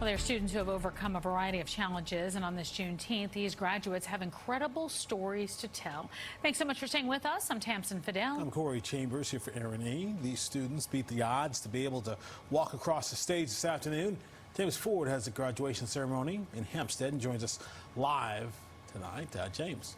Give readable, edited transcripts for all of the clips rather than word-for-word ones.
Well, they're students who have overcome a variety of challenges, and on this Juneteenth, these graduates have incredible stories to tell. Thanks so much for staying with us. I'm Tamsin Fidel. I'm Corey Chambers here for Aaron E. These students beat the odds to be able to walk across the stage this afternoon. James Ford has the graduation ceremony in Hempstead and joins us live tonight. James.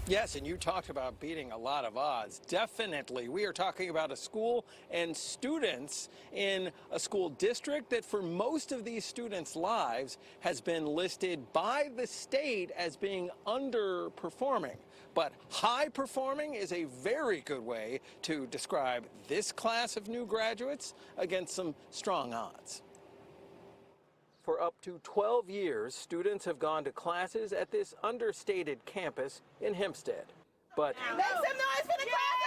Yes, and you talked about beating a lot of odds. Definitely. We are talking about a school and students in a school district that for most of these students' lives has been listed by the state as being underperforming. But high performing is a very good way to describe this class of new graduates against some strong odds. For up to 12 years, students have gone to classes at this understated campus in Hempstead. But make some noise for the class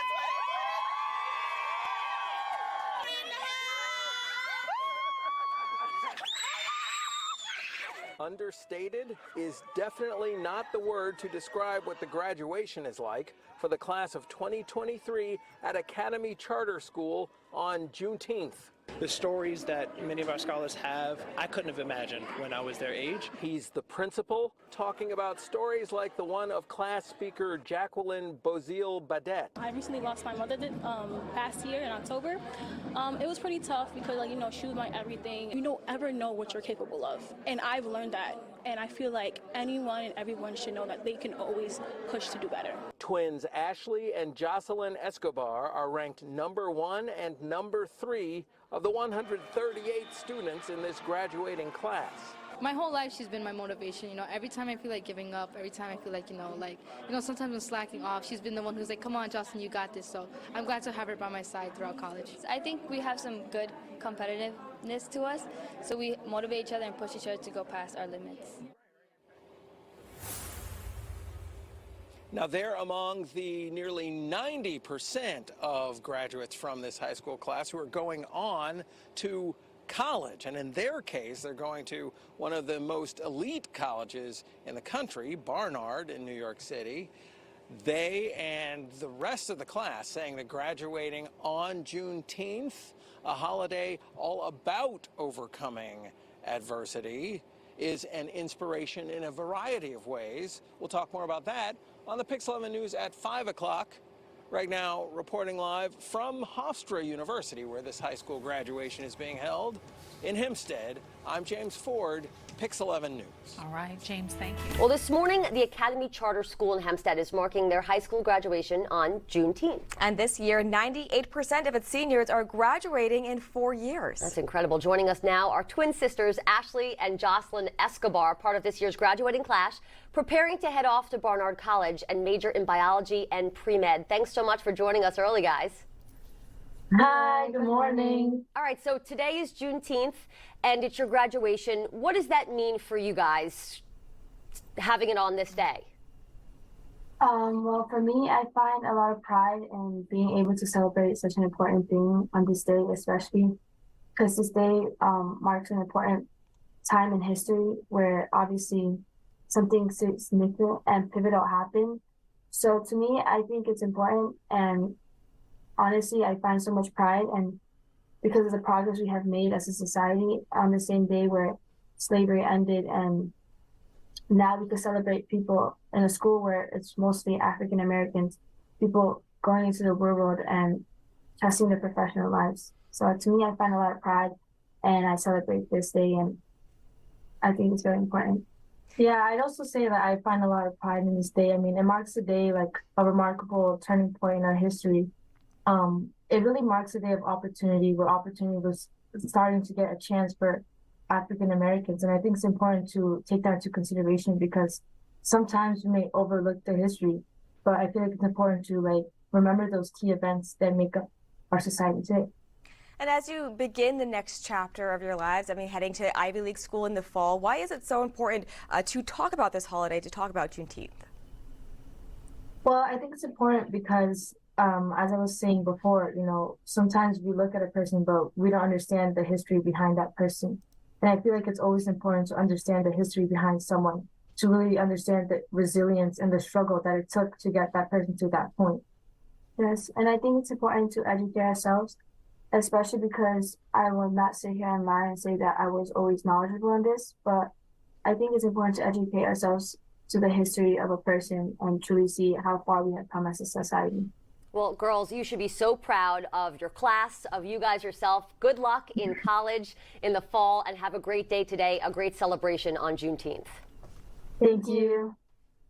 of understated is definitely not the word to describe what the graduation is like for the class of 2023 at Academy Charter School on Juneteenth. The stories that many of our scholars have, I couldn't have imagined when I was their age. He's the principal, talking about stories like the one of class speaker Jacqueline Bozile-Badet. I recently lost my mother past year in October. It was pretty tough because, she was my everything. You don't ever know what you're capable of. And I've learned that. And I feel like anyone and everyone should know that they can always push to do better. Twins Ashley and Jocelyn Escobar are ranked #1 and #3 of the 138 students in this graduating class. My whole life she's been my motivation, every time I feel like giving up, every time I feel like, sometimes I'm slacking off, she's been the one who's like, come on, Jocelyn, you got this. So I'm glad to have her by my side throughout college. I think we have some good competitiveness to us, so we motivate each other and push each other to go past our limits. Now, they're among the nearly 90% of graduates from this high school class who are going on to college. And in their case, they're going to one of the most elite colleges in the country, Barnard in New York City. They and the rest of the class saying that graduating on Juneteenth, a holiday all about overcoming adversity, is an inspiration in a variety of ways. We'll talk more about that on the Pix 11 News at 5 o'clock. Right now, reporting live from Hofstra University, where this high school graduation is being held in Hempstead. I'm James Ford, Pix 11 News. All right, James, thank you. Well, this morning, the Academy Charter School in Hempstead is marking their high school graduation on Juneteenth. And this year, 98% of its seniors are graduating in 4 years. That's incredible. Joining us now are twin sisters Ashley and Jocelyn Escobar, part of this year's graduating class, preparing to head off to Barnard College and major in biology and pre-med. Thanks so much for joining us early, guys. Hi, good morning. All right, so today is Juneteenth, and it's your graduation. What does that mean for you guys, having it on this day? Well, for me, I find a lot of pride in being able to celebrate such an important thing on this day, especially because this day marks an important time in history where obviously something significant and pivotal happened. So to me, I think it's important, and honestly, I find so much pride, and because of the progress we have made as a society on the same day where slavery ended, and now we can celebrate people in a school where it's mostly African Americans, people going into the real world and testing their professional lives. So to me, I find a lot of pride, and I celebrate this day, and I think it's very important. Yeah, I'd also say that I find a lot of pride in this day. I mean, it marks a day like a remarkable turning point in our history. It really marks a day of opportunity, where opportunity was starting to get a chance for African Americans. And I think it's important to take that into consideration, because sometimes we may overlook the history, but I feel like it's important to remember those key events that make up our society today. And as you begin the next chapter of your lives, heading to Ivy League school in the fall, why is it so important to talk about this holiday, to talk about Juneteenth? Well, I think it's important because as I was saying before, sometimes we look at a person, but we don't understand the history behind that person. And I feel like it's always important to understand the history behind someone, to really understand the resilience and the struggle that it took to get that person to that point. Yes, and I think it's important to educate ourselves especially because I will not sit here and lie and say that I was always knowledgeable in this, but I think it's important to educate ourselves to the history of a person and truly see how far we have come as a society. Well, girls, you should be so proud of your class, of you guys yourself. Good luck in college in the fall, and have a great day today, a great celebration on Juneteenth. Thank you.